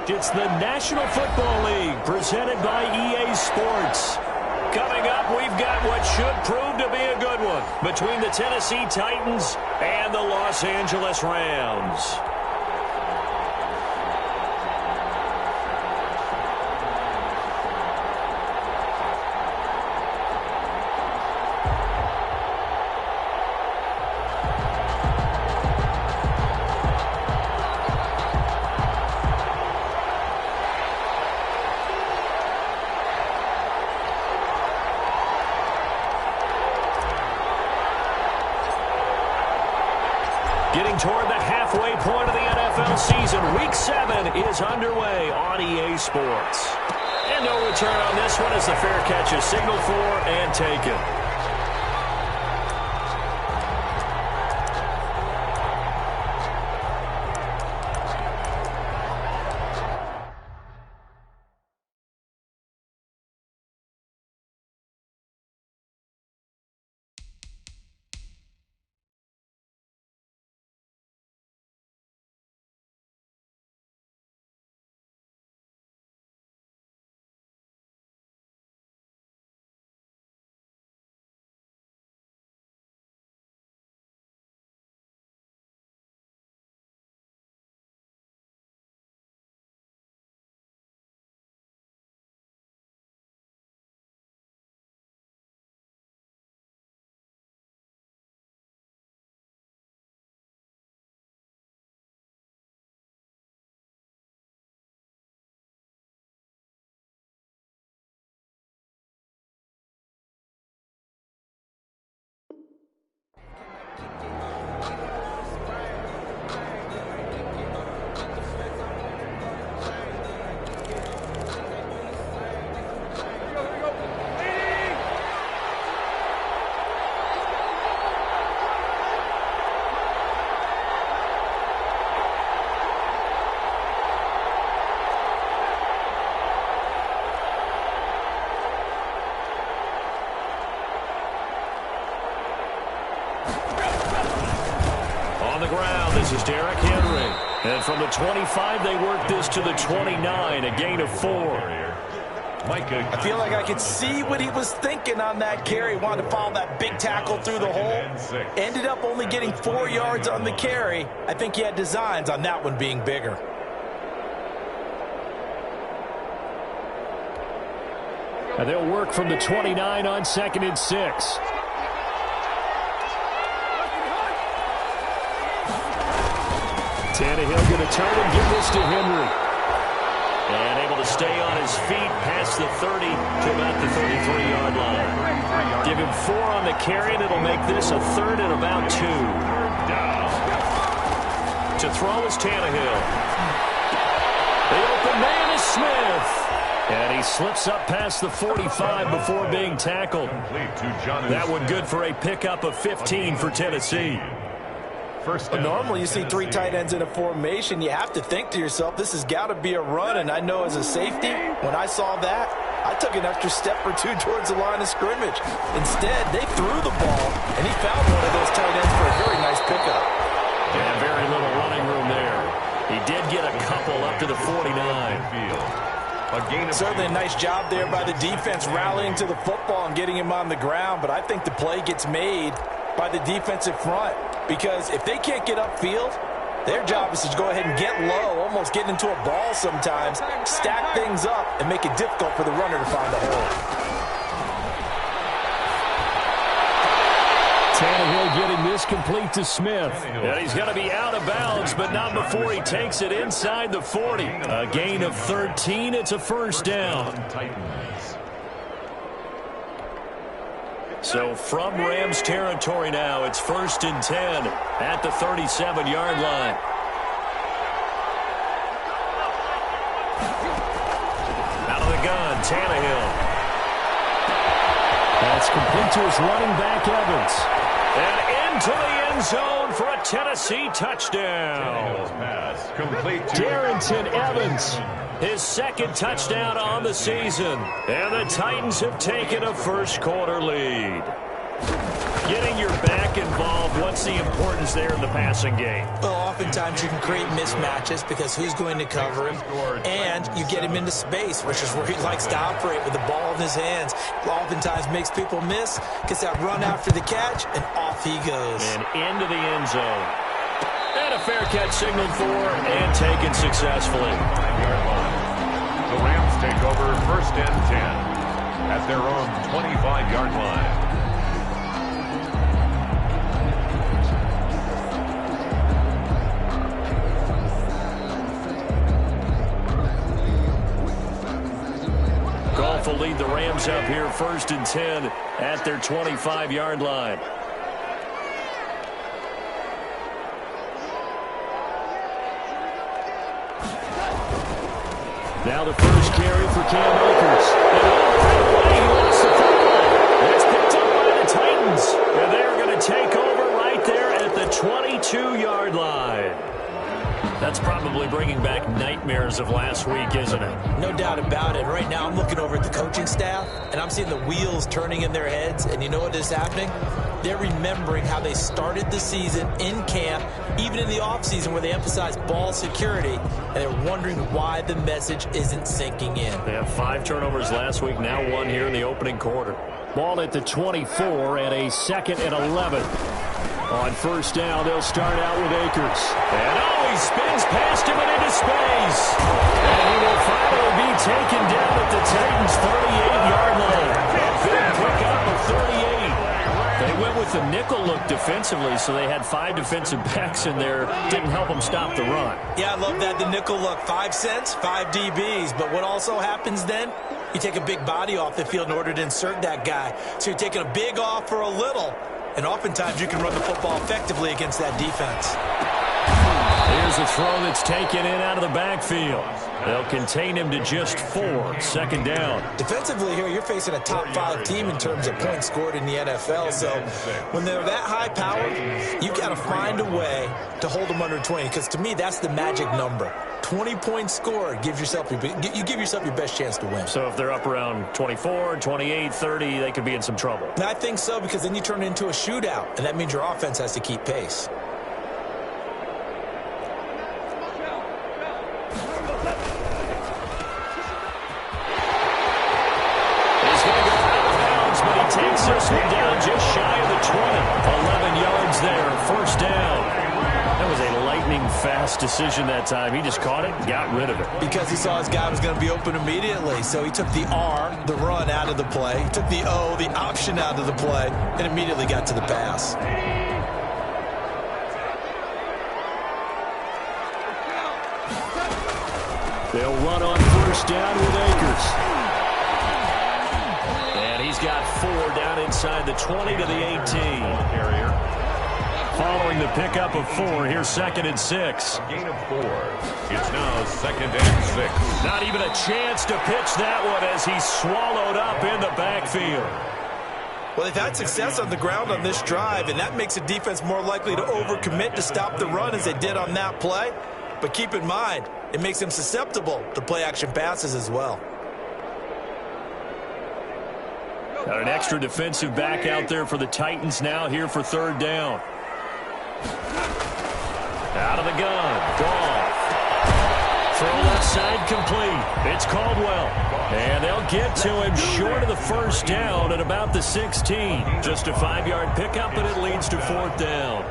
It's the National Football League presented by EA Sports. Coming up, we've got what should prove to be a good one between the Tennessee Titans and the Los Angeles Rams. Getting toward the halfway point of the NFL season, Week 7 is underway on EA Sports. And no return on this one as the fair catch is signaled for and taken. This is Derrick Henry. And from the 25, they work this to the 29, a gain of 4. I feel like I could see what he was thinking on that carry. Wanted to follow that big tackle through the hole. Ended up only getting 4 yards on the carry. I think he had designs on that one being bigger. And they'll work from the 29 on 2nd and 6. Tannehill going to turn and give this to Henry. And able to stay on his feet past the 30 to about the 33-yard line. Give him 4 on the carry, and it'll make this a 3rd and about 2. To throw is Tannehill. The open man is Smith. And he slips up past the 45 before being tackled. That one good for a pickup of 15 for Tennessee. Normally you see 3 tight ends in a formation. You have to think to yourself, this has got to be a run. And I know as a safety, when I saw that, I took an extra step or 2 towards the line of scrimmage. Instead, they threw the ball, and he found one of those tight ends for a very nice pickup. Yeah, very little running room there. He did get a couple up to the 49. Certainly a nice job there by the defense rallying to the football and getting him on the ground. But I think the play gets made by the defensive front. Because if they can't get upfield, their job is to go ahead and get low, almost get into a ball sometimes, stack things up, and make it difficult for the runner to find a hole. Tannehill getting this complete to Smith. And he's going to be out of bounds, but not before he takes it inside the 40. A gain of 13. It's a 1st down. So from Rams territory now, it's 1st and 10 at the 37-yard line. Out of the gun, Tannehill. That's complete to his running back, Evans. And into the end zone for a Tennessee touchdown. Darrington Evans, his 2nd touchdown on the season. And the Titans have taken a 1st quarter lead. Getting your back involved, what's the importance there in the passing game? Well, oftentimes you can create mismatches because who's going to cover him, and you get him into space, which is where he likes to operate with the ball in his hands. Oftentimes makes people miss, gets that run after the catch, and off he goes. And into the end zone. And a fair catch signaled for and taken successfully. The Rams take over 1st and 10 at their own 25-yard line. Goff will lead the Rams up here 1st and 10 at their 25-yard line. Now the first carry for Cam Akers. And right away he lost the football. That's picked up by the Titans. And they're going to take over right there at the 22-yard line. That's probably bringing back nightmares of last week, isn't it? No doubt about it. Right now I'm looking over at the coaching staff, and I'm seeing the wheels turning in their heads. And you know what is happening? They're remembering how they started the season in camp, even in the offseason where they emphasized ball security, and they're wondering why the message isn't sinking in. They have 5 turnovers last week, now 1 here in the opening quarter. Ball at the 24 and a 2nd and 11. On 1st down, they'll start out with Akers. And he spins past him and into space. And he will finally be taken down at the Titans' 38-yard line. A big pickup of 38. They went with the nickel look defensively, so they had 5 defensive backs in there. Didn't help them stop the run. Yeah, I love that, the nickel look. 5 cents, 5 DBs. But what also happens then? You take a big body off the field in order to insert that guy. So you're taking a big off for a little. And oftentimes you can run the football effectively against that defense. Here's a throw that's taken in out of the backfield. They'll contain him to just 4. 2nd down. Defensively here, you're facing a top 5 team in terms of points scored in the NFL. So when they're that high powered, you've got to find a way to hold them under 20. Because to me, that's the magic number. 20 points scored gives yourself you give yourself your best chance to win. So if they're up around 24, 28, 30, they could be in some trouble. And I think so, because then you turn it into a shootout, and that means your offense has to keep pace. He's going to go out of bounds, but he takes this one down just shy of the 20. 11 yards there, 1st down. That was a lightning-fast decision that time. He just caught it and got rid of it. Because he saw his guy was going to be open immediately. So he took the R, the run, out of the play. He took the O, the option, out of the play, and immediately got to the pass. They'll run on 1st down with Akers. And he's got 4 down inside the 20 to the 18. Following the pickup of 4, here's 2nd and 6. A gain of 4. It's now 2nd and 6. Not even a chance to pitch that one as he's swallowed up in the backfield. Well, they've had success on the ground on this drive, and that makes the defense more likely to overcommit to stop the run as they did on that play. But keep in mind, it makes them susceptible to play-action passes as well. Got an extra defensive back out there for the Titans now here for 3rd down. Out of the gun, Goff. Throw left side complete. It's Caldwell. And they'll get to him short of the 1st down at about the 16. Just a 5-yard pickup, and it leads to 4th down.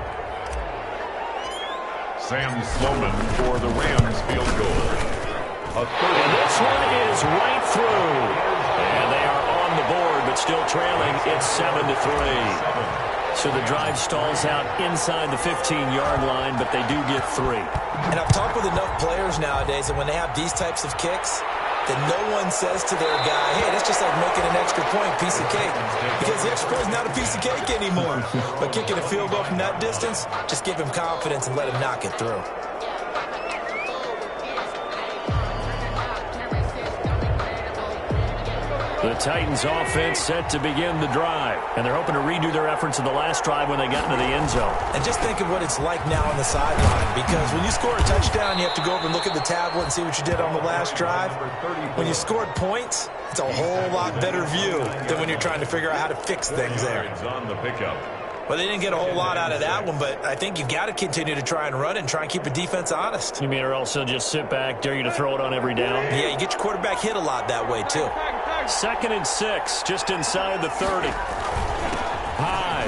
Sam Sloman for the Rams field goal. And this one is right through. And they are on the board, but still trailing. It's 7-3. So the drive stalls out inside the 15-yard line, but they do get 3. And I've talked with enough players nowadays, and when they have these types of kicks, then no one says to their guy, hey, that's just like making an extra point, piece of cake. Because the extra point is not a piece of cake anymore. But kicking a field goal from that distance, just give him confidence and let him knock it through. The Titans offense set to begin the drive. And they're hoping to redo their efforts in the last drive when they got into the end zone. And just think of what it's like now on the sideline. Because when you score a touchdown, you have to go over and look at the tablet and see what you did on the last drive. When you scored points, it's a whole lot better view than when you're trying to figure out how to fix things there. On the pickup. Well, they didn't get a whole lot out of that one, but I think you got to continue to try and run and try and keep the defense honest. You mean or also just sit back, dare you to throw it on every down? Yeah, you get your quarterback hit a lot that way, too. 2nd and 6, just inside the 30. High.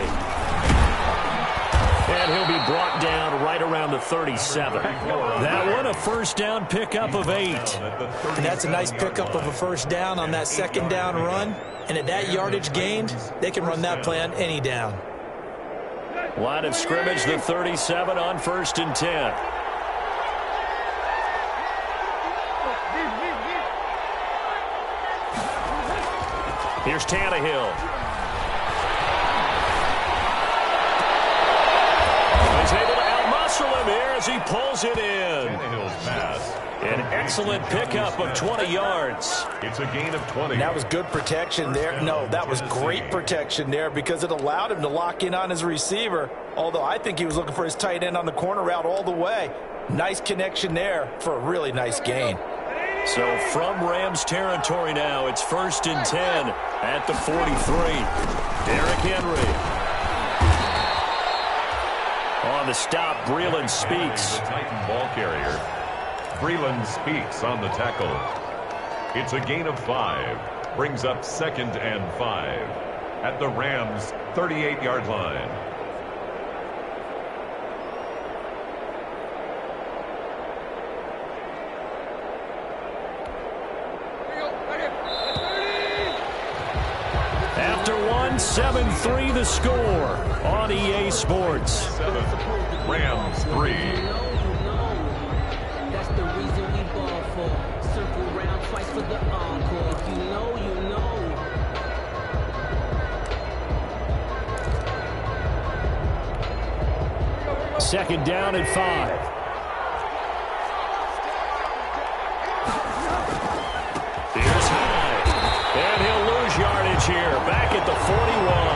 And he'll be brought down right around the 37. That one, a first down pickup of 8. And that's a nice pickup of a first down on that 2nd down run. And at that yardage gained, they can run that play on any down. Line of scrimmage, the 37 on 1st and 10. Here's Tannehill. He's able to outmuscle him here as he pulls it in. Tannehill's pass. An excellent pickup of 20 yards. It's a gain of 20. That was good protection there. No, that was great protection there because it allowed him to lock in on his receiver, although I think he was looking for his tight end on the corner route all the way. Nice connection there for a really nice gain. So from Rams territory now, it's 1st and 10 at the 43. Derrick Henry. On the stop, Breeland Speaks. The Titan ball carrier. Breeland Speaks on the tackle. It's a gain of 5. Brings up 2nd and 5 at the Rams' 38-yard line. After 7-3 the score on EA Sports. 7, Rams 3. That's the reason we ball for. Circle round twice for the encore. If you know, you know. Second down and 5. Here's High. And he'll lose yardage here. Back at the 41.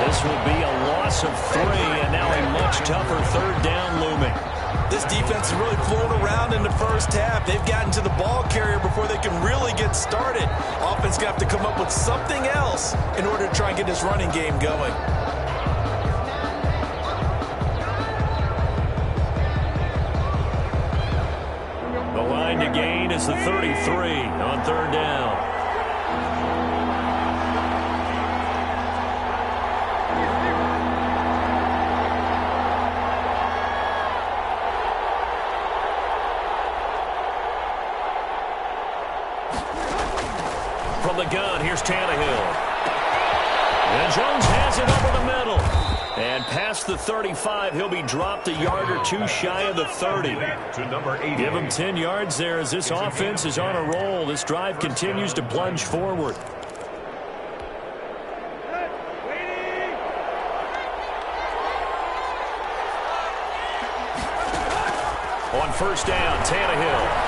This will be a loss of 3, and now a much tougher 3rd down looming. This defense is really flown around in the first half. They've gotten to the ball carrier before they can really get started. Offense going to have to come up with something else in order to try and get this running game going. The line to gain is the 33 on 3rd down. From the gun, here's Tannehill. And Jones has it over the middle. And past the 35, he'll be dropped a yard or 2 shy of the 30. To number 80. Give him 10 yards there as this offense is on a roll. This drive continues to plunge forward. On 1st down, Tannehill.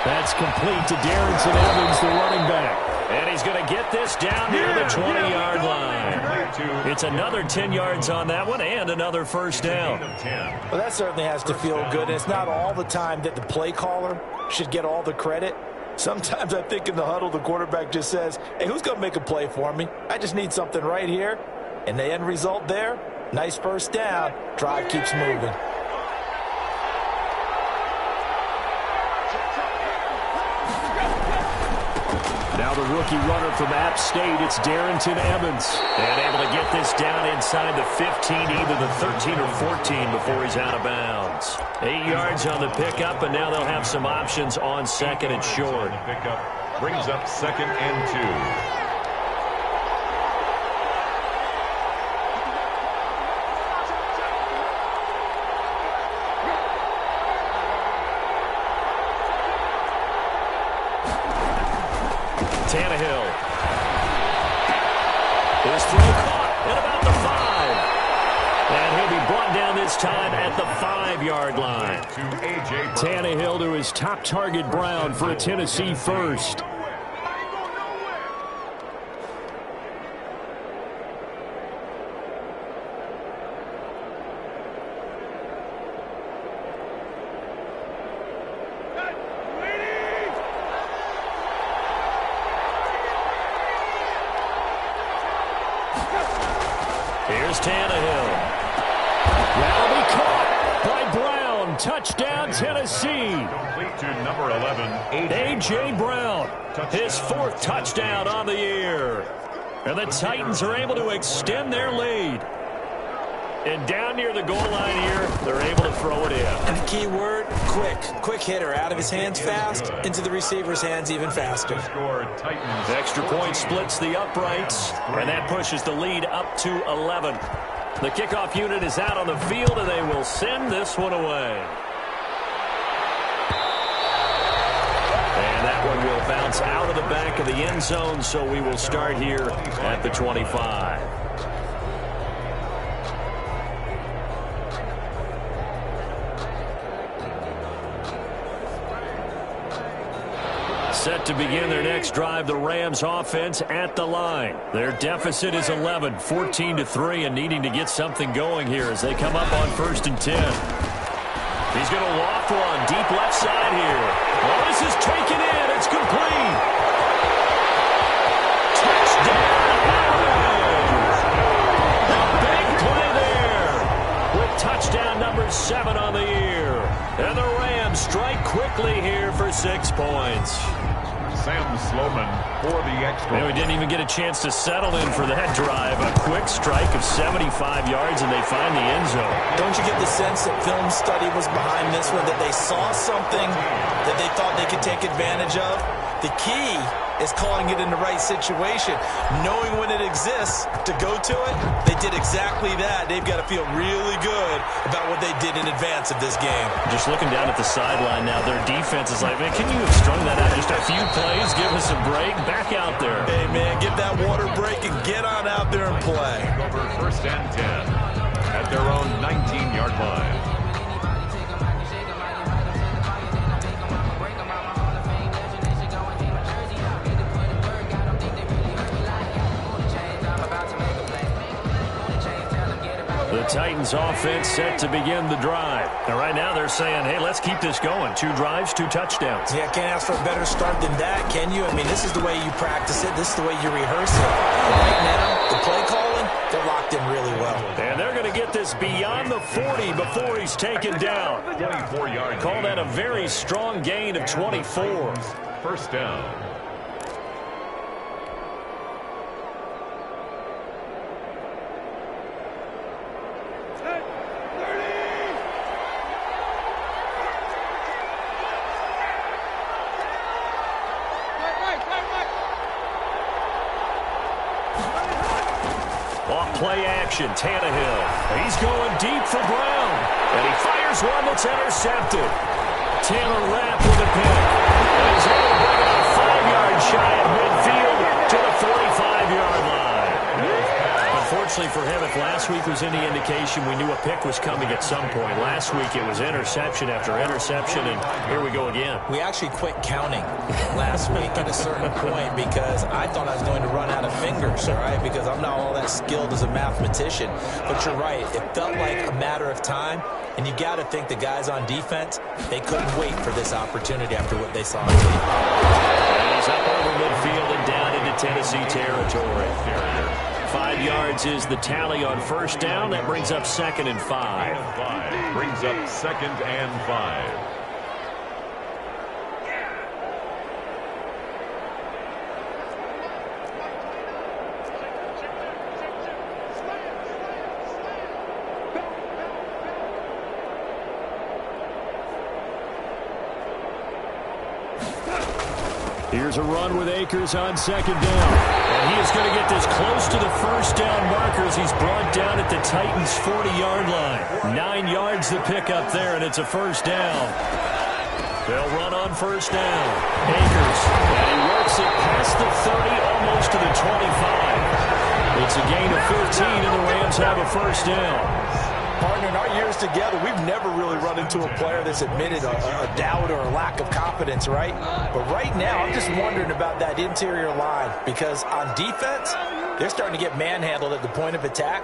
That's complete to Darrington Evans, the running back. And he's going to get this down near the 20-yard line. It's another 10 yards on that one and another 1st down. Well, that certainly has to feel good. And it's not all the time that the play caller should get all the credit. Sometimes I think in the huddle, the quarterback just says, hey, who's going to make a play for me? I just need something right here. And the end result there, nice 1st down. Drive keeps moving. Now the rookie runner from App State, it's Darrington Evans. And able to get this down inside the 15, either the 13 or 14 before he's out of bounds. 8 yards on the pickup, and now they'll have some options on 2nd and short. Pickup brings up 2nd and 2. Tannehill. His throw caught at about the 5. And he'll be brought down this time at the 5-yard line. Tannehill to his top target, Brown, for a Tennessee first. is Tannehill. That'll be caught by Brown. Touchdown, Tennessee. Complete to number 11, A.J. Brown, his 4th touchdown on the year. And the Titans are able to extend their lead. And down near the goal line here, they're able to throw it in. And the key word, quick. Quick hitter. Out of his hands fast, into the receiver's hands even faster. The extra point splits the uprights, and that pushes the lead up to 11. The kickoff unit is out on the field, and they will send this one away. And that one will bounce out of the back of the end zone, so we will start here at the 25. Set to begin their next drive, the Rams offense at the line. Their deficit is 11, 14-3, and needing to get something going here as they come up on 1st and 10. He's going to loft one deep left side here. Well, this is taken in. It's complete. Touchdown, Rams! A big play there with touchdown number 7 on the year. And the Rams strike quickly here for 6 points. Sam Sloman for the extra. And we didn't even get a chance to settle in for that drive. A quick strike of 75 yards, and they find the end zone. Don't you get the sense that film study was behind this one, that they saw something that they thought they could take advantage of? The key is calling it in the right situation, knowing when it exists to go to it. They did exactly that. They've got to feel really good about what they did in advance of this game. Just looking down at the sideline now, their defense is like, man, can you have strung that out just a few plays? Give us a break. Back out there. Hey, man, get that water break and get on out there and play. Over 1st and 10 at their own 19-yard line. The Titans offense set to begin the drive. And right now they're saying, hey, let's keep this going. 2 drives, 2 touchdowns. Yeah, can't ask for a better start than that, can you? I mean, this is the way you practice it. This is the way you rehearse it. Right now, the play calling, they're locked in really well. And they're going to get this beyond the 40 before he's taken down. 24-yard. Call that a very strong gain of 24. 1st down. Play action, Tannehill. He's going deep for Brown. And he fires one that's intercepted. Taylor Rapp with a pick. And he's able to bring it up 5 yards shy of midfield to the 45-yard line. Unfortunately for him, if last week was any indication, we knew a pick was coming at some point. Last week it was interception after interception, and here we go again. We actually quit counting last week at a certain point because I thought I was going to run out of fingers, all right, because I'm not all that skilled as a mathematician. But you're right. It felt like a matter of time, and you got to think the guys on defense, they couldn't wait for this opportunity after what they saw on tape. And he's up over midfield and down into Tennessee territory. 5 yards is the tally on 1st down. That brings up 2nd and 5. Brings up 2nd and 5. Here's a run with Akers on 2nd down. And he is going to get this close to the 1st down markers. He's brought down at the Titans' 40-yard line. 9 yards the pickup there, and it's a 1st down. They'll run on 1st down. Akers, and he works it past the 30, almost to the 25. It's a gain of 15, and the Rams have a 1st down. Partner, in our years together, we've never really run into a player that's admitted a doubt or a lack of confidence, right? But right now, I'm just wondering about that interior line because on defense, they're starting to get manhandled at the point of attack.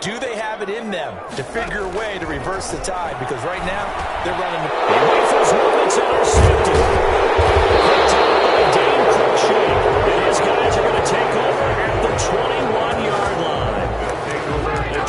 Do they have it in them to figure a way to reverse the tide? Because right now, they're running the... He waits one that's intercepted. Dane Cruikshank, and his guys are going to take over at the 21-yard line. The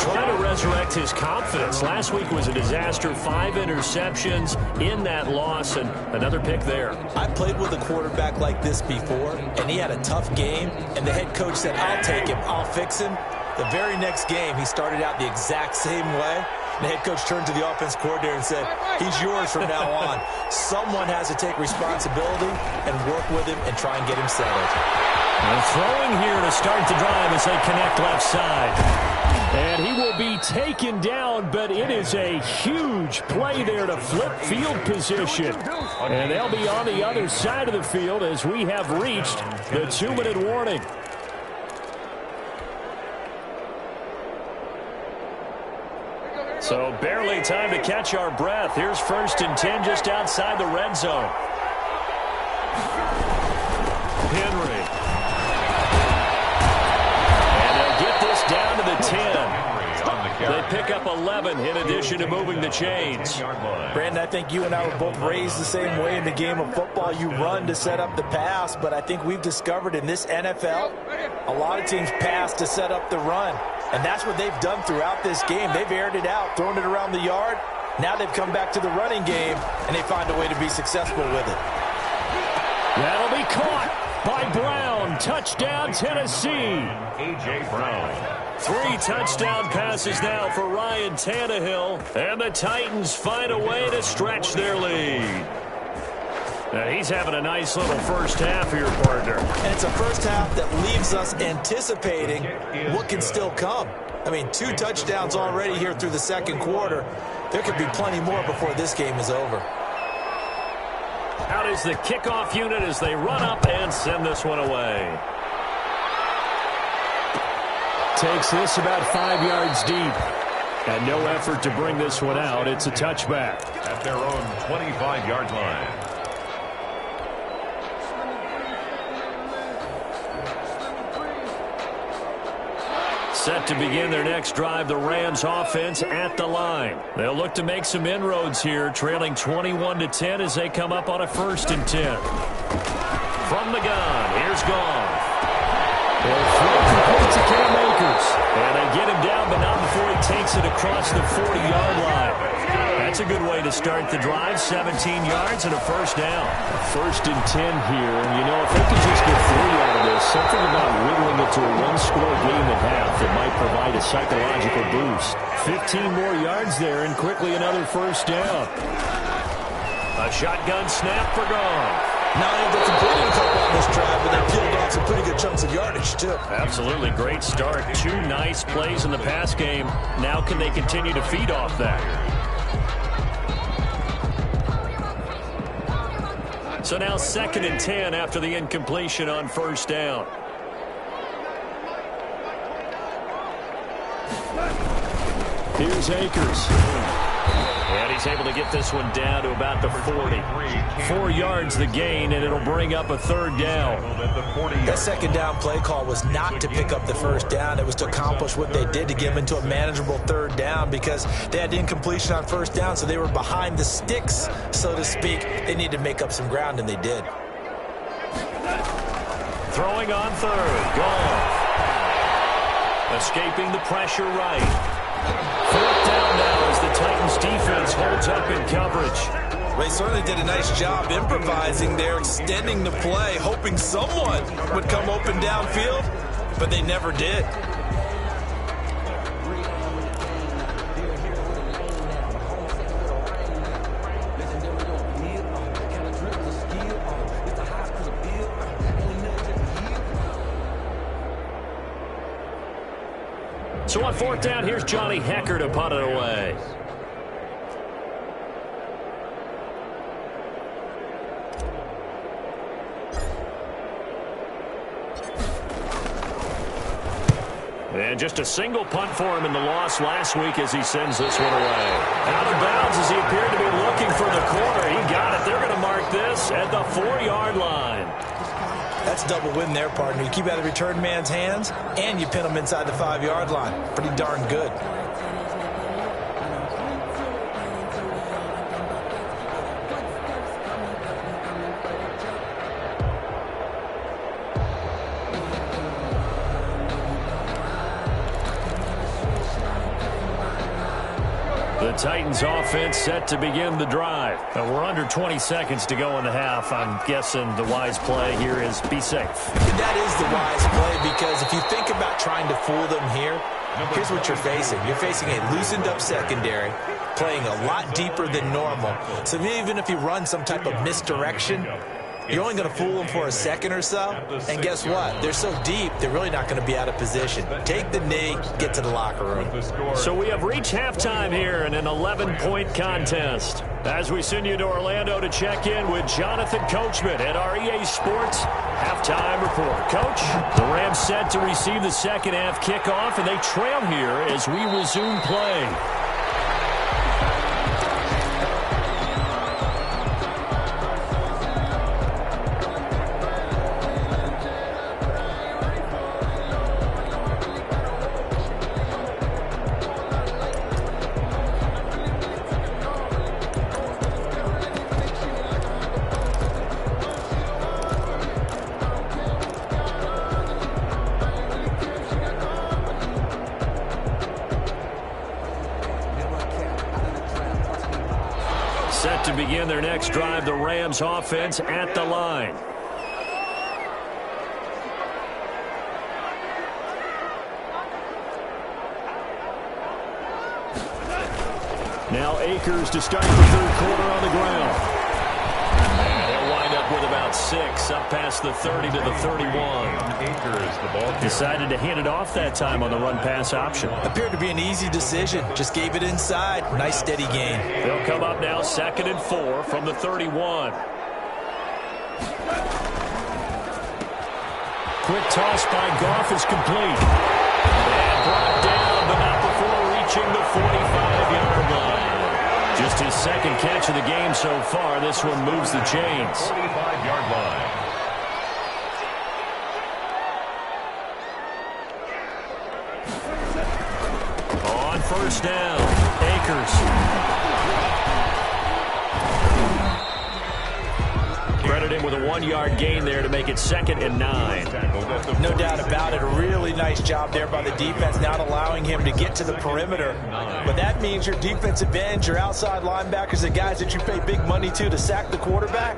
roster, 5 interceptions in that loss, and another pick there. I played with a quarterback like this before, and he had a tough game, and the head coach said, I'll take him, I'll fix him. The very next game, he started out the exact same way. The head coach turned to the offense coordinator and said, he's yours from now on. Someone has to take responsibility and work with him and try and get him settled. And throwing here to start the drive as they connect left side. And he will be taken down, but it is a huge play there to flip field position. And they'll be on the other side of the field as we have reached the 2-minute warning. So barely time to catch our breath. Here's 1st and 10 just outside the red zone. Henry. And they'll get this down to the 10. They pick up 11 in addition to moving the chains. Brandon, I think you and I were both raised the same way in the game of football. You run to set up the pass, but I think we've discovered in this NFL, a lot of teams pass to set up the run. And that's what they've done throughout this game. They've aired it out, thrown it around the yard. Now they've come back to the running game, and they find a way to be successful with it. That'll be caught by Brown. Touchdown, Tennessee. A.J. Brown. 3 touchdown passes now for Ryan Tannehill. And the Titans find a way to stretch their lead. Now he's having a nice little first half here, partner. And it's a first half that leaves us anticipating what can still come. I mean, 2 touchdowns already here through the second quarter. There could be plenty more before this game is over. Out is the kickoff unit as they run up and send this one away. Takes this about 5 yards deep. And no effort to bring this one out. It's a touchback. At their own 25-yard line. Set to begin their next drive, the Rams offense at the line. They'll look to make some inroads here, trailing 21-10 as they come up on a 1st and 10. From the gun, here's Goff. They'll throw complete to Cam Akers. And they get him down, but not before he takes it across the 40-yard line. That's a good way to start the drive, 17 yards and a first down. 1st and 10 here, and you know, if they could just get 3 out of this, something about whittling it to a 1-score game at half that might provide a psychological boost. 15 more yards there, and quickly another first down. A shotgun snap for Goff. Not only have they completed a couple on this drive, but they peeled off some pretty good chunks of yardage, too. Absolutely great start. 2 nice plays in the pass game. Now can they continue to feed off that? So now 2nd and 10 after the incompletion on first down. Here's Akers. And he's able to get this one down to about the 40. 4 yards the gain, and it'll bring up a 3rd down. That 2nd down play call was not to pick up the 1st down. It was to accomplish what they did to get them into a manageable 3rd down because they had incompletion on 1st down, so they were behind the sticks, so to speak. They needed to make up some ground, and they did. Throwing on 3rd. Goff. Escaping the pressure right. 4th down now as the Titans defense holds up in coverage. They certainly did a nice job improvising there, extending the play, hoping someone would come open downfield, but they never did. So on 4th down, here's Johnny Hecker to punt it away. And just a single punt for him in the loss last week as he sends this one away. Out of bounds as he appeared to be looking for the corner. He got it. They're going to mark this at the 4-yard line. That's a double win there, partner. You keep out of the return man's hands, and you pin him inside the 5-yard line. Pretty darn good. The Titans offense set to begin the drive. Now, we're under 20 seconds to go in the half. I'm guessing the wise play here is be safe. That is the wise play, because if you think about trying to fool them here, here's what you're facing. You're facing a loosened up secondary, playing a lot deeper than normal. So even if you run some type of misdirection, you're only going to fool them for a second or so. And guess what? They're so deep, they're really not going to be out of position. Take the knee, get to the locker room. So we have reached halftime here in an 11-point contest. As we send you to Orlando to check in with Jonathan Coachman at our EA Sports Halftime Report. Coach, the Rams set to receive the second half kickoff, and they trail here as we resume play. Set to begin their next drive, the Rams offense at the line. Now Akers to start the third quarter on the ground. And he'll wind up with about 6, up past the 30 to the 31. Akers, the ball Decided to hand it off that time on the run-pass option. Appeared to be an easy decision. Just gave it inside. Nice steady gain. They'll come up now 2nd and 4 from the 31. Quick toss by Goff is complete. And brought down, but not before reaching the 45-yard line. Just his second catch of the game so far. This one moves the chains. 45-yard line. On first down, Akers. Credit him with a 1-yard gain there to make it 2nd and 9. No doubt about it. A really nice job there by the defense, not allowing him to get to the perimeter. But that means your defensive ends, your outside linebackers, the guys that you pay big money to sack the quarterback,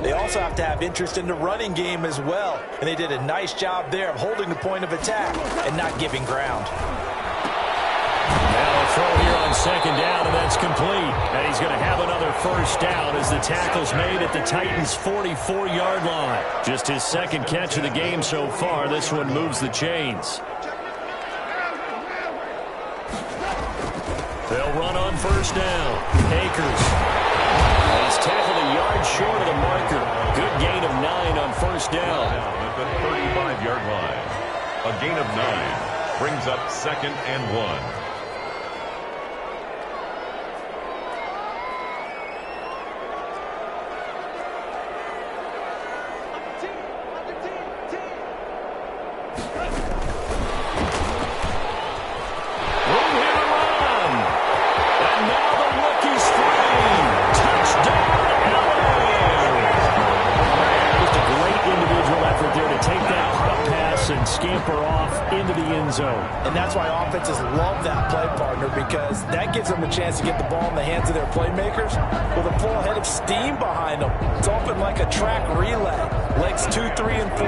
they also have to have interest in the running game as well. And they did a nice job there of holding the point of attack and not giving ground. Now a throw here on 2nd down, and that's complete. And he's going to have another first down as the tackle's made at the Titans' 44-yard line. Just his second catch of the game so far. This one moves the chains. They'll run on first down. Akers. He's tackled a yard short of the marker. Good gain of 9 on first down. At the 35-yard line. A gain of 9 brings up 2nd and 1. And scamper off into the end zone. And that's why offenses love that play, partner, because that gives them a chance to get the ball in the hands of their playmakers with a full head of steam behind them. It's often like a track relay. Legs 2, 3, and 4.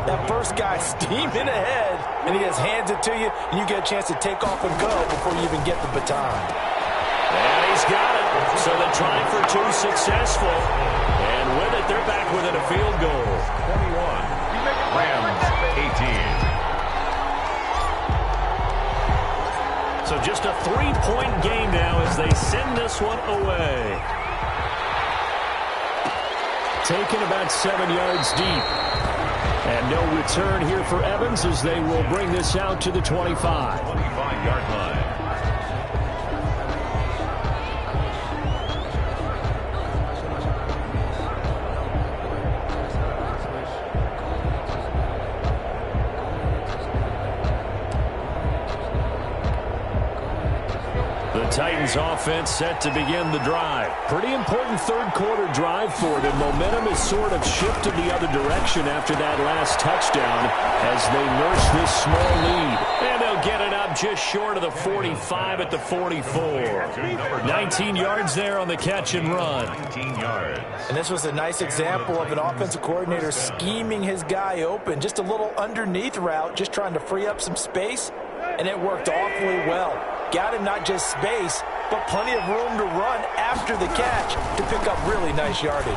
That first guy steaming ahead, and he just hands it to you, and you get a chance to take off and go before you even get the baton. And he's got it. So the try for 2 successful. And with it, they're back within a field goal. 21. Rams 18. So just a 3-point game now as they send this one away. Taken about 7 yards deep. And no return here for Evans as they will bring this out to the 25. 25-yard line. Titans offense set to begin the drive. Pretty important third-quarter drive for them. Momentum has sort of shifted the other direction after that last touchdown as they nurse this small lead. And they'll get it up just short of the 45 at the 44. 19 yards there on the catch and run. 19 yards. And this was a nice example of an offensive coordinator scheming his guy open. Just a little underneath route, just trying to free up some space. And it worked awfully well. Got him not just space, but plenty of room to run after the catch to pick up really nice yardage.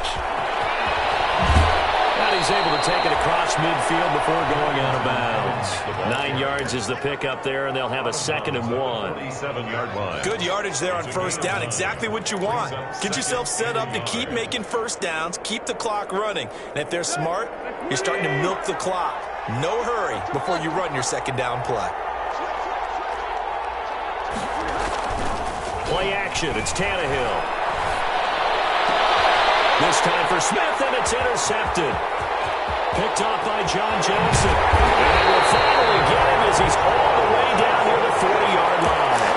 And he's able to take it across midfield before going out of bounds. 9 yards is the pickup there, and they'll have a 2nd and 1. 47-yard line. Good yardage there on first down. Exactly what you want. Get yourself set up to keep making first downs, keep the clock running. And if they're smart, you're starting to milk the clock. No hurry before you run your second down play. Play action. It's Tannehill. This time for Smith, and it's intercepted. Picked off by John Johnson. And they will finally get him as he's all the way down near the 40-yard line.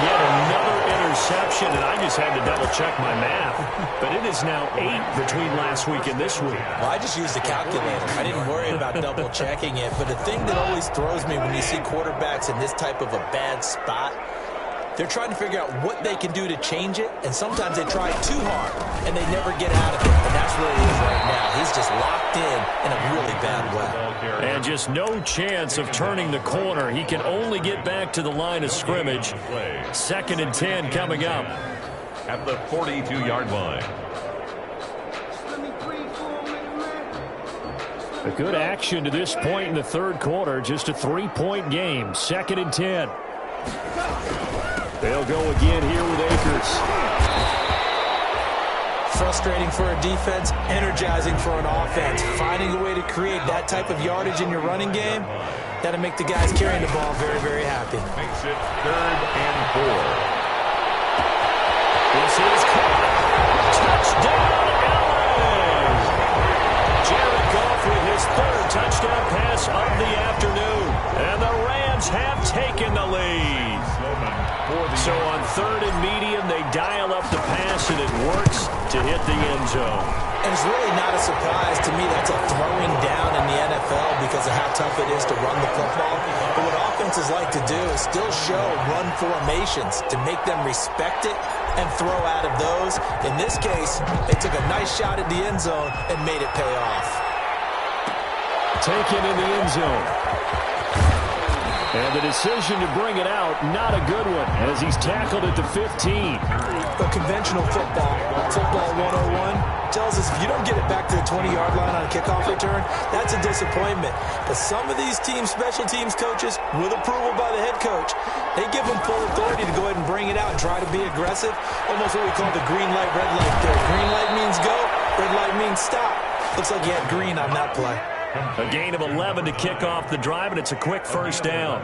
Yet another interception, and I just had to double-check my math. But it is now 8 between last week and this week. Well, I just used the calculator. I didn't worry about double-checking it. But the thing that always throws me when you see quarterbacks in this type of a bad spot, they're trying to figure out what they can do to change it, and sometimes they try too hard, and they never get out of it. And that's where he is right now. He's just locked in a really bad way. And just no chance of turning the corner. He can only get back to the line of scrimmage. 2nd and 10 coming up. At the 42-yard line. A good action to this point in the third quarter. Just a 3-point game. 2nd and 10. They'll go again here with Akers. Frustrating for a defense, energizing for an offense. Finding a way to create that type of yardage in your running game, that'll make the guys carrying the ball very, very happy. Makes it 3rd and 4. This is caught. Touchdown, Allen! Jared Goff with his 3rd touchdown pass of the afternoon. And the Rams have taken the lead. So on 3rd and medium, they dial up the pass, and it works to hit the end zone. And it's really not a surprise to me that's a throwing down in the NFL because of how tough it is to run the football. But what offenses like to do is still show run formations to make them respect it and throw out of those. In this case, they took a nice shot at the end zone and made it pay off. Taken in the end zone. And the decision to bring it out, not a good one, as he's tackled at the 15. But conventional football 101, tells us if you don't get it back to the 20-yard line on a kickoff return, that's a disappointment. But some of these special teams coaches, with approval by the head coach, they give them full authority to go ahead and bring it out and try to be aggressive. Almost what we call the green light, red light there. Green light means go, red light means stop. Looks like you had green on that play. A gain of 11 to kick off the drive, and it's a quick first down.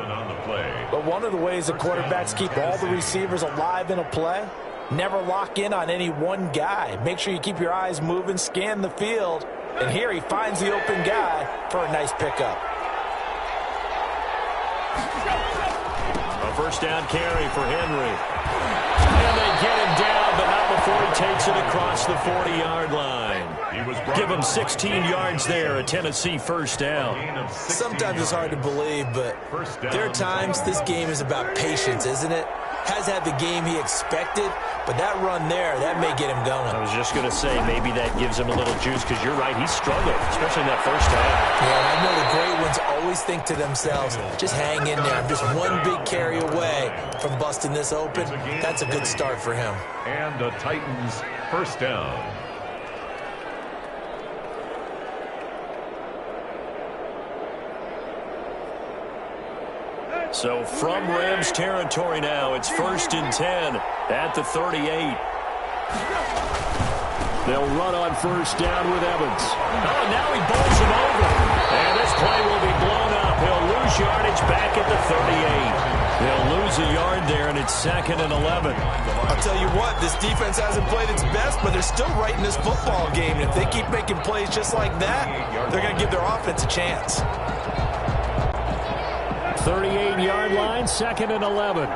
But one of the ways the quarterbacks keep all the receivers alive in a play, never lock in on any one guy. Make sure you keep your eyes moving, scan the field. And here he finds the open guy for a nice pickup. A first down carry for Henry. And they get him down, but not before he takes it across the 40-yard line. Give him 16 yards there, a Tennessee first down. Sometimes it's hard to believe, but there are times this game is about patience, isn't it? Has had the game he expected, but that run there, that may get him going. I was just going to say, maybe that gives him a little juice, because you're right, he struggled, especially in that first half. Yeah, and I know the great ones always think to themselves, just hang in there. I'm just one big carry away from busting this open. That's a good start for him. And the Titans first down. So from Rams territory now, it's 1st and 10 at the 38. They'll run on first down with Evans. Oh, now he bowls him over. And this play will be blown up. He'll lose yardage back at the 38. They'll lose a yard there, and it's 2nd and 11. I'll tell you what, this defense hasn't played its best, but they're still right in this football game. And if they keep making plays just like that, they're going to give their offense a chance. 38-yard line, 2nd and 11.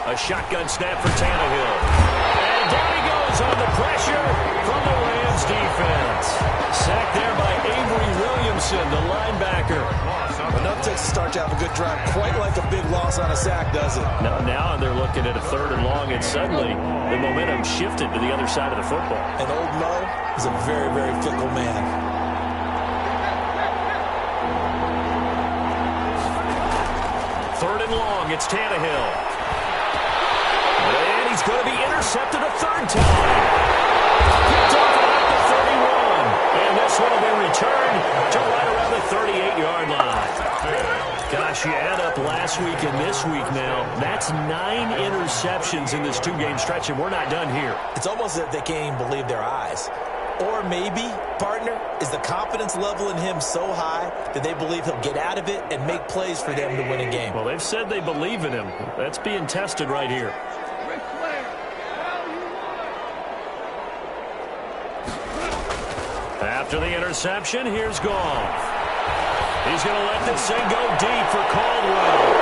A shotgun snap for Tannehill. And down he goes on the pressure from the Rams defense. Sacked there by Avery Williamson, the linebacker. Enough to start to have a good drive. Quite like a big loss on a sack, does it? Now they're looking at a 3rd and long, and suddenly the momentum shifted to the other side of the football. And old Mo is a very, very fickle man. 3rd and long, it's Tannehill. And he's going to be intercepted a 3rd time. Picked off at the 31. And this one will be returned to right around the 38-yard line. Gosh, you add up last week and this week now. That's 9 interceptions in this 2-game stretch, and we're not done here. It's almost as if they can't even believe their eyes. Or maybe, partner, is the confidence level in him so high that they believe he'll get out of it and make plays for them to win a game. Well, they've said they believe in him. That's being tested right here. After the interception, here's Goff. He's going to let this thing go deep for Caldwell.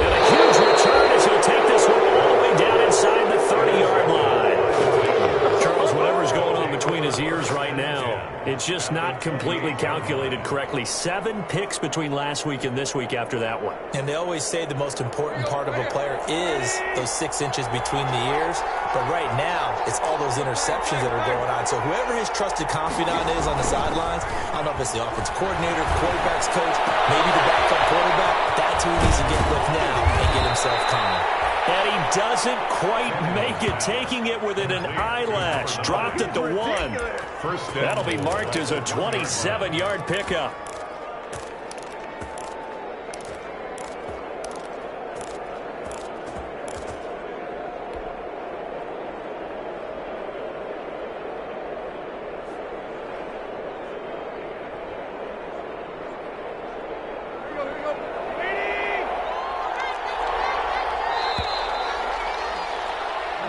And a huge return as he'll take this one all the way down inside the 30-yard line. Charles, whatever's going on between his ears right now, it's just not completely calculated correctly. 7 picks between last week and this week after that one. And they always say the most important part of a player is those 6 inches between the ears. But right now, it's all those interceptions that are going on. So whoever his trusted confidant is on the sidelines, I don't know if it's the offensive coordinator, quarterback's coach, maybe the backup quarterback, that's who he needs to get with now and get himself calm. And he doesn't quite make it, taking it within an eyelash. Dropped at the 1. That'll be marked as a 27-yard pickup.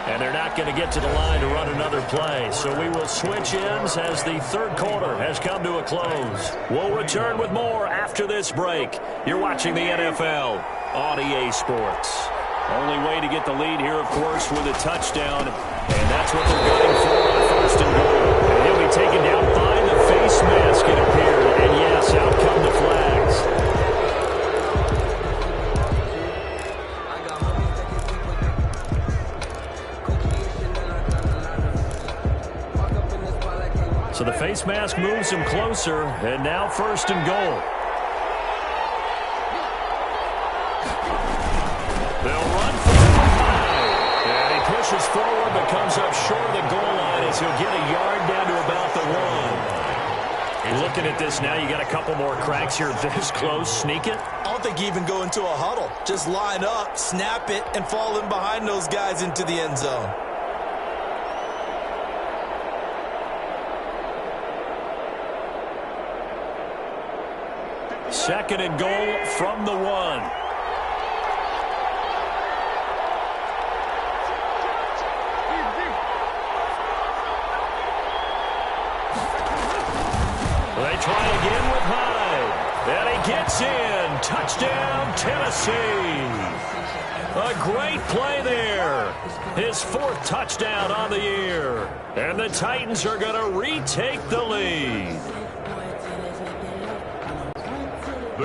And they're not going to get to the line to run another play. So we will switch ends as the 3rd quarter has come to a close. We'll return with more after this break. You're watching the NFL on EA Sports. Only way to get the lead here, of course, with a touchdown. And that's what they're going for on 1st and goal. And he'll be taken down by the face mask, it appeared. And yes, out come the flags. So the face mask moves him closer, and now 1st and goal. They'll run for it. And he pushes forward, but comes up short of the goal line as he'll get a yard down to about the 1. Looking at this now, you got a couple more cracks here this close. Sneak it. I don't think you even go into a huddle. Just line up, snap it, and fall in behind those guys into the end zone. Second and goal from the 1. They try again with Hyde. And he gets in. Touchdown, Tennessee. A great play there. His 4th touchdown on the year. And the Titans are going to retake the lead.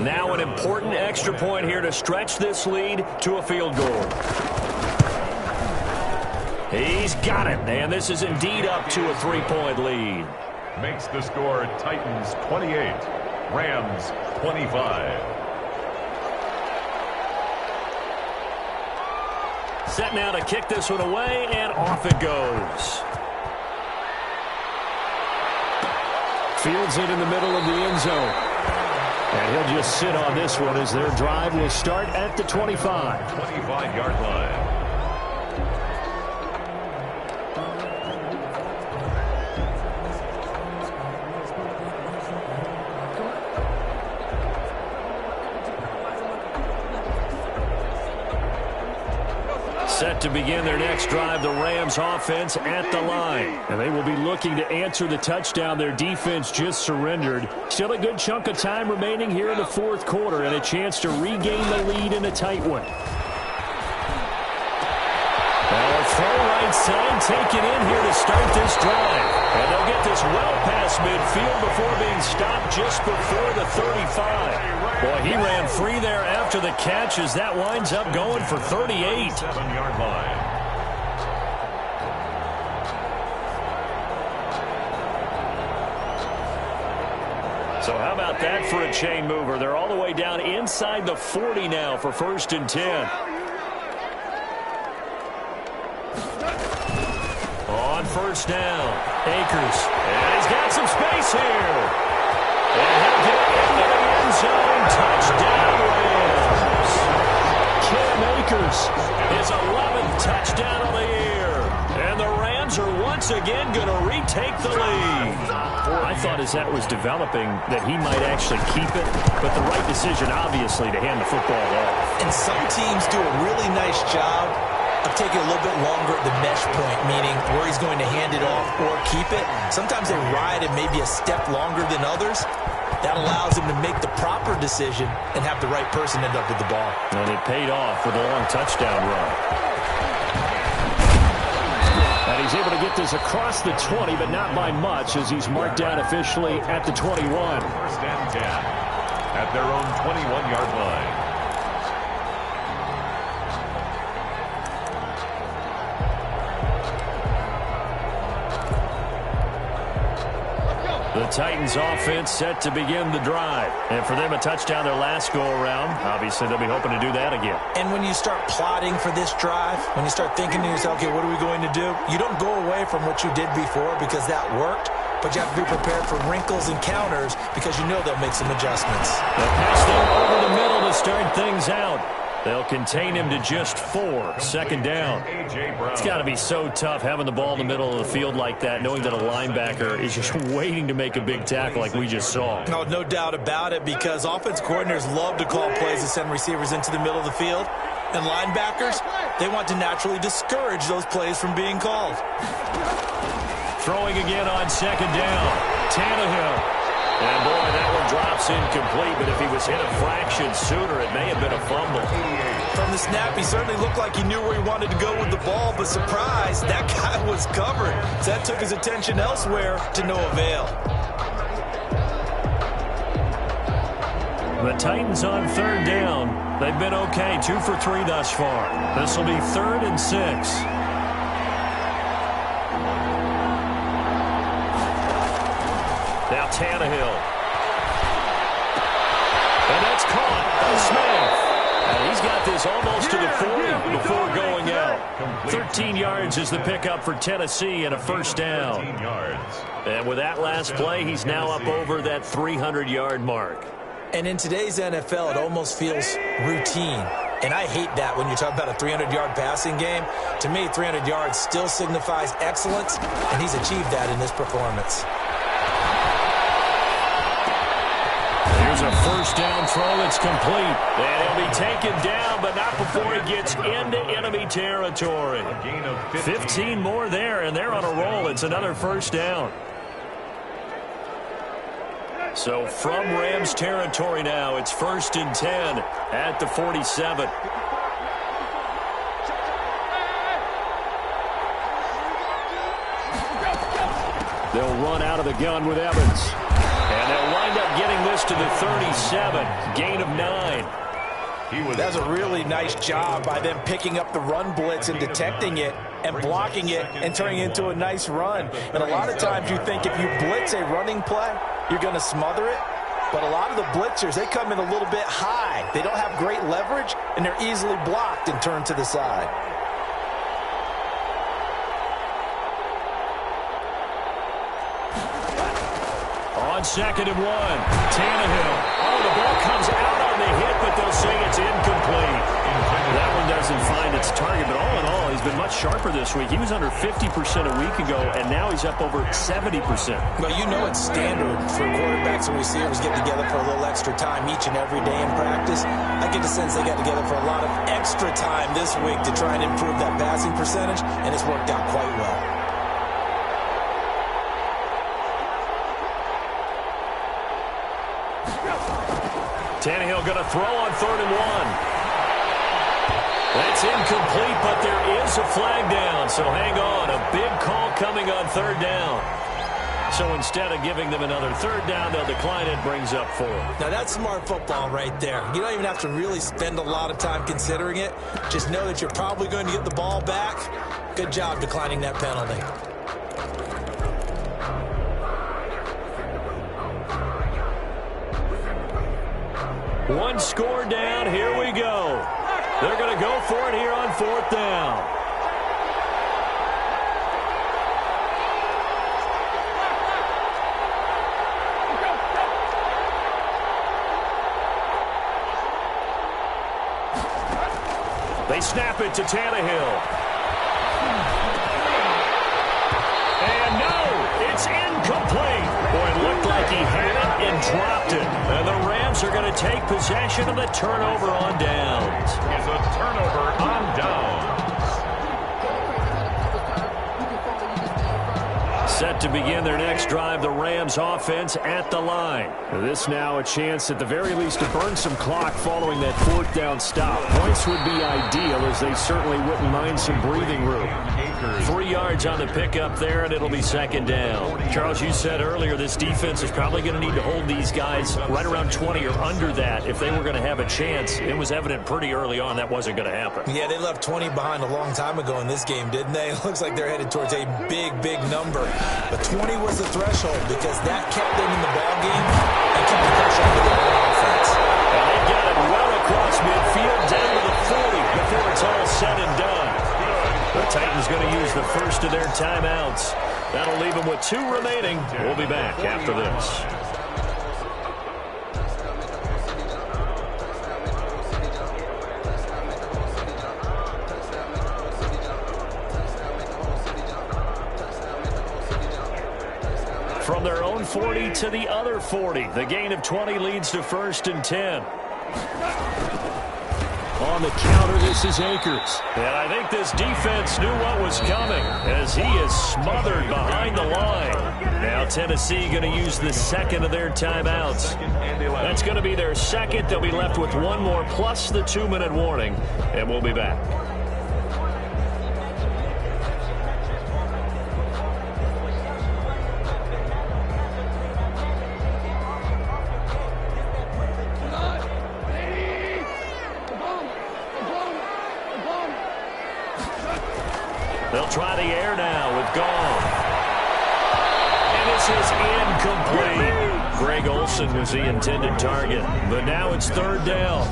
Now an important extra point here to stretch this lead to a field goal. He's got it, and this is indeed up to a 3-point lead. Makes the score Titans 28, Rams 25. Set now to kick this one away, and off it goes. Fields it in the middle of the end zone. And he'll just sit on this one as their drive will start at the 25. 25-yard line. Set to begin their next drive, the Rams offense at the line. And they will be looking to answer the touchdown their defense just surrendered. Still a good chunk of time remaining here in the fourth quarter and a chance to regain the lead in a tight one. Now a throw right side taken in here to start this drive. And they'll get this well past midfield before being stopped just before the 35. Boy, he ran free there after the catch as that winds up going for 38. 7-yard line. So how about that for a chain mover? They're all the way down inside the 40 now for 1st and 10. On 1st down, Akers. And he's got some space here. And he'll get into the end zone. Touchdown, Rams. Cam Akers, his 11th touchdown of the year. And the Rams are once again going to retake the lead. I thought as that was developing that he might actually keep it, but the right decision, obviously, to hand the football off. And some teams do a really nice job of taking a little bit longer at the mesh point, meaning where he's going to hand it off or keep it. Sometimes they ride it maybe a step longer than others. That allows him to make the proper decision and have the right person end up with the ball. And it paid off with a long touchdown run. And he's able to get this across the 20, but not by much as he's marked down officially at the 21. 1st and 10 at their own 21-yard line. The Titans offense set to begin the drive. And for them, a touchdown their last go-around. Obviously, they'll be hoping to do that again. And when you start plotting for this drive, when you start thinking to yourself, okay, what are we going to do? You don't go away from what you did before because that worked, but you have to be prepared for wrinkles and counters because you know they'll make some adjustments. They'll pass them over the middle to start things out. They'll contain him to just 4. 2nd down. It's got to be so tough having the ball in the middle of the field like that, knowing that a linebacker is just waiting to make a big tackle like we just saw. No doubt about it, because offense coordinators love to call plays and send receivers into the middle of the field. And linebackers, they want to naturally discourage those plays from being called. Throwing again on 2nd down. Tannehill. And, boy, that one drops incomplete, but if he was hit a fraction sooner, it may have been a fumble. From the snap, he certainly looked like he knew where he wanted to go with the ball, but surprise, that guy was covered. So that took his attention elsewhere to no avail. The Titans on 3rd down. They've been okay, 2 for 3 thus far. This will be 3rd and 6. Now Tannehill. And that's caught by Smith. And he's got this almost to the 40 before going out. 13 yards is the pickup for Tennessee and a 1st down. And with that last play, he's now up over that 300-yard mark. And in today's NFL, it almost feels routine. And I hate that when you talk about a 300-yard passing game. To me, 300 yards still signifies excellence, and he's achieved that in this performance. Here's a 1st down throw that's complete. And he'll be taken down, but not before he gets into enemy territory. 15 more there, and they're on a roll. It's another 1st down. So from Rams territory now, it's 1st and 10 at the 47. They'll run out of the gun with Evans. And they'll wind up getting this to the 37. Gain of 9. That's a really nice job by them picking up the run blitz and detecting it and blocking it and turning it into a nice run. And a lot of times you think if you blitz a running play, you're going to smother it. But a lot of the blitzers, they come in a little bit high. They don't have great leverage, and they're easily blocked and turned to the side. On 2nd and 1, Tannehill. Oh, the ball comes out on the hit, but they'll say it's incomplete. That one doesn't find its target, but all in all, he's been much sharper this week. He was under 50% a week ago, and now he's up over 70%. Well, you know it's standard for quarterbacks and receivers getting together for a little extra time each and every day in practice. I get the sense they got together for a lot of extra time this week to try and improve that passing percentage, and it's worked out quite well. Tannehill going to throw on 3rd and 1. That's incomplete, but there is a flag down, so hang on. A big call coming on 3rd down. So instead of giving them another 3rd down, they'll decline it, brings up 4. Now, that's smart football right there. You don't even have to really spend a lot of time considering it. Just know that you're probably going to get the ball back. Good job declining that penalty. One score down. Here we go. They're going to go for it here on 4th down. They snap it to Tannehill. And no, it's incomplete. Boy, it looked like he had it and dropped it. And the Rams are going to take possession of the turnover on downs. Is a turnover on downs. Set to begin their next drive, the Rams offense at the line. This now a chance at the very least to burn some clock following that 4th down stop. Points would be ideal, as they certainly wouldn't mind some breathing room. 3 yards on the pickup there, and it'll be 2nd down. Charles, you said earlier this defense is probably going to need to hold these guys right around 20 or under that if they were going to have a chance. It was evident pretty early on that wasn't going to happen. Yeah, they left 20 behind a long time ago in this game, didn't they? It looks like they're headed towards a big, big number. But 20 was the threshold because that kept them in the ballgame and kept the pressure on the offense. And they got it well across midfield down to the 40 before it's all said and done. The Titans going to use the first of their timeouts. That'll leave them with 2 remaining. We'll be back after this. From their own 40 to the other 40. The gain of 20 leads to 1st and 10. On the counter, this is Akers. And I think this defense knew what was coming as he is smothered behind the line. Now Tennessee going to use the 2nd of their timeouts. That's going to be their 2nd. They'll be left with 1 more plus the 2-minute warning. And we'll be back. They'll try the air now with Goff. And this is incomplete. Greg Olsen was the intended target, but now it's 3rd down.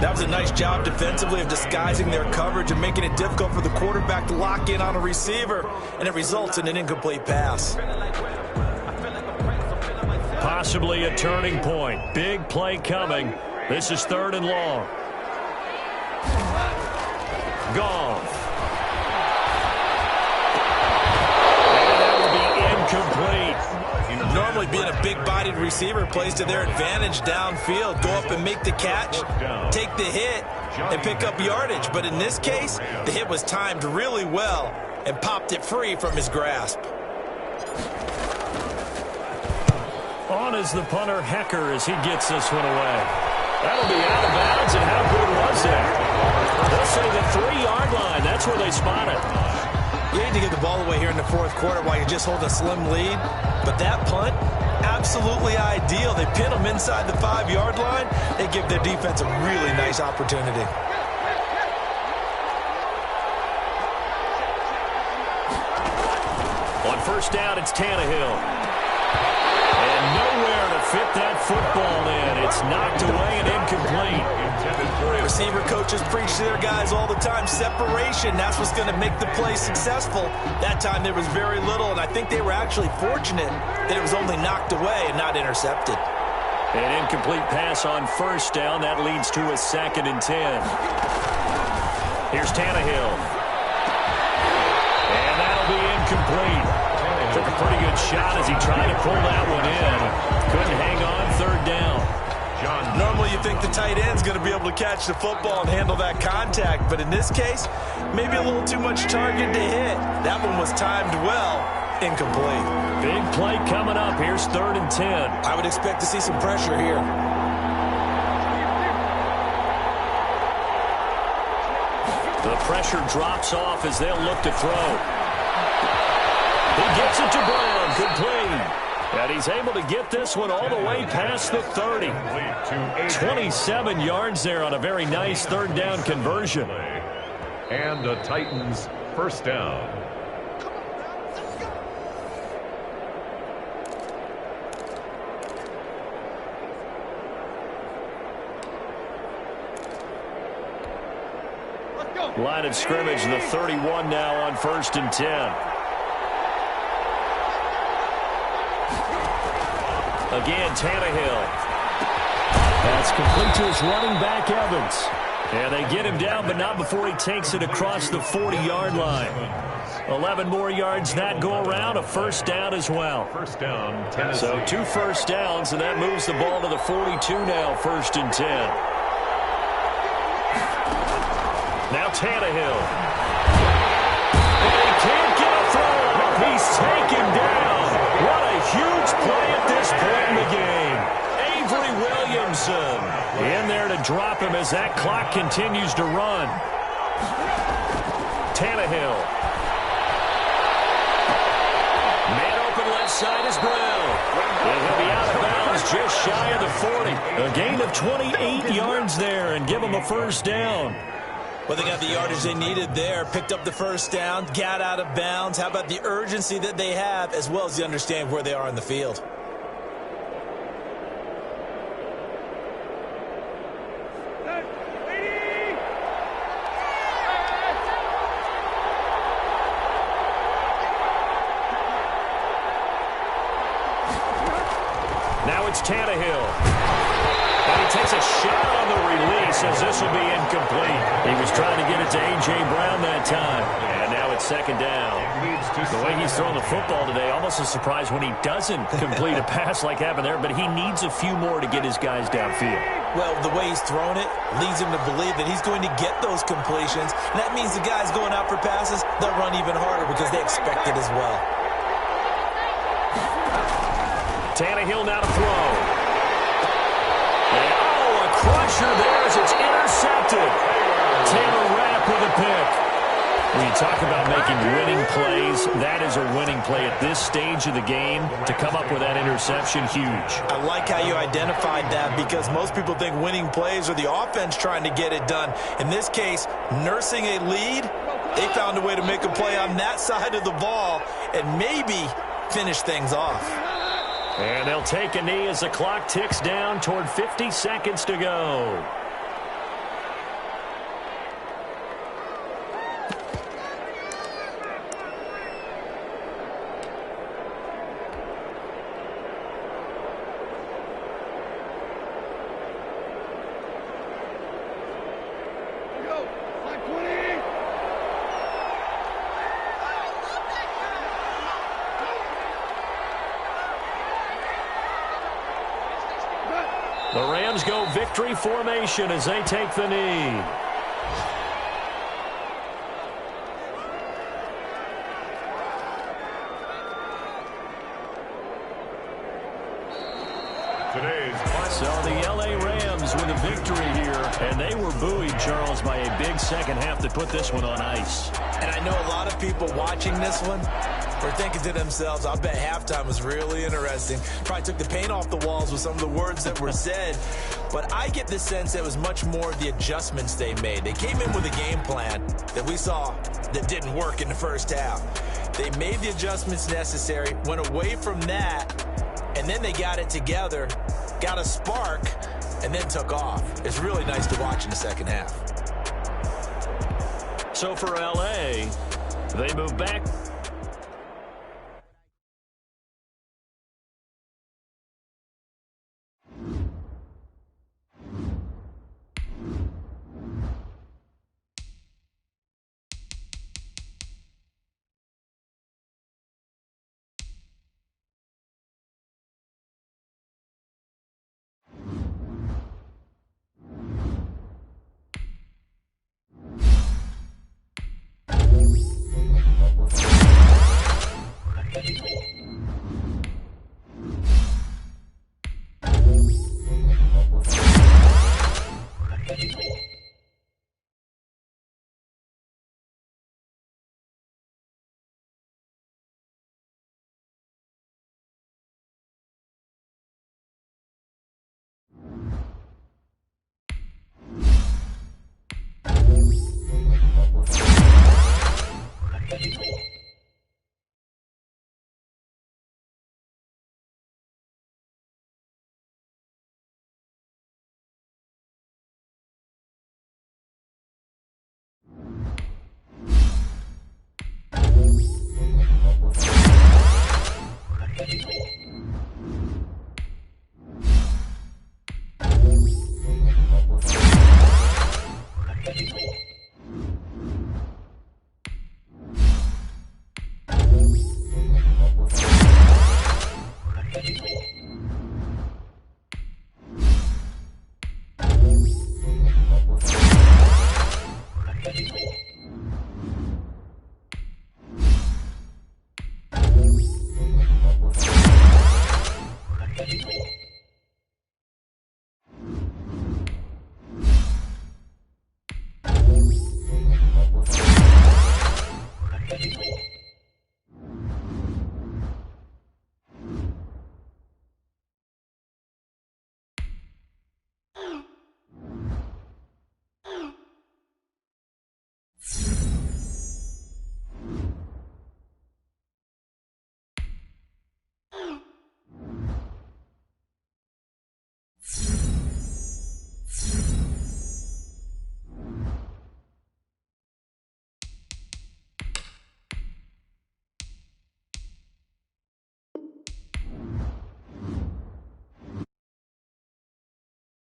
That was a nice job defensively of disguising their coverage and making it difficult for the quarterback to lock in on a receiver, and it results in an incomplete pass. Possibly a turning point. Big play coming. This is 3rd and long. Goff. Complete. Normally being a big-bodied receiver plays to their advantage downfield. Go up and make the catch, take the hit, and pick up yardage. But in this case, the hit was timed really well and popped it free from his grasp. On is the punter, Hecker, as he gets this one away. That'll be out of bounds, and how good was that? They'll say the 3-yard line. That's where they spot it. You need to get the ball away here in the 4th quarter while you just hold a slim lead. But that punt, absolutely ideal. They pin them inside the 5-yard line. They give their defense a really nice opportunity. On 1st down, it's Tannehill. And nowhere to fit that football in. It's knocked away and incomplete. Receiver coaches preach to their guys all the time. Separation, that's what's going to make the play successful. That time there was very little, and I think they were actually fortunate that it was only knocked away and not intercepted. An incomplete pass on 1st down. That leads to a 2nd and 10. Here's Tannehill. incomplete. Took a pretty good shot as he tried to pull that one in. Couldn't hang on, third down. Normally you think the tight end's going to be able to catch the football and handle that contact, but in this case, maybe a little too much target to hit. That one was timed well, incomplete. Big play coming up. Here's 3rd and 10. I would expect to see some pressure here. The pressure drops off as they'll look to throw. He gets it to Brown, complete. And he's able to get this one all the way past the 30. 27 yards there on a very nice 3rd down conversion. And the Titans' first down. Line of scrimmage, the 31 now on 1st and 10. Again, Tannehill. That's complete to his running back, Evans. And they get him down, but not before he takes it across the 40-yard line. 11 more yards that go around, a first down as well. First down, Tennessee. So 2 first downs, and that moves the ball to the 42 now, 1st and 10. Now Tannehill. And he can't get a throw. He's taken down. What a huge play at this point in the game. Avery Williamson in there to drop him as that clock continues to run. Tannehill. Man open left side is Brown. And he'll be out of bounds just shy of the 40. A gain of 28 yards there and give him a first down. Well, they got the yardage they needed there, picked up the first down, got out of bounds. How about the urgency that they have, as well as the understanding where they are in the field? Now it's Tannehill. And he takes a shot on the release as this will be incomplete. He was trying to get it to A.J. Brown that time. And now it's 2nd down. The way he's throwing the football today, almost a surprise when he doesn't complete a pass like happened there, but he needs a few more to get his guys downfield. Well, the way he's thrown it leads him to believe that he's going to get those completions. And that means the guys going out for passes, they'll run even harder because they expect it as well. Tannehill now to throw. And, a crusher there as it's intercepted. Taylor Rapp with a pick. When you talk about making winning plays, that is a winning play at this stage of the game. To come up with that interception, huge. I like how you identified that because most people think winning plays are the offense trying to get it done. In this case, nursing a lead, they found a way to make a play on that side of the ball and maybe finish things off. And they'll take a knee as the clock ticks down toward 50 seconds to go. The Rams go victory formation as they take the knee. So the L.A. Rams with a victory here, and they were buoyed, Charles, by a big second half that put this one on ice. And I know a lot of people watching this one were thinking to themselves, I bet halftime was really interesting. Probably took the paint off the walls with some of the words that were said. But I get the sense that it was much more the adjustments they made. They came in with a game plan that we saw that didn't work in the first half. They made the adjustments necessary, went away from that, and then they got it together, got a spark, and then took off. It's really nice to watch in the second half. So for L.A., they move back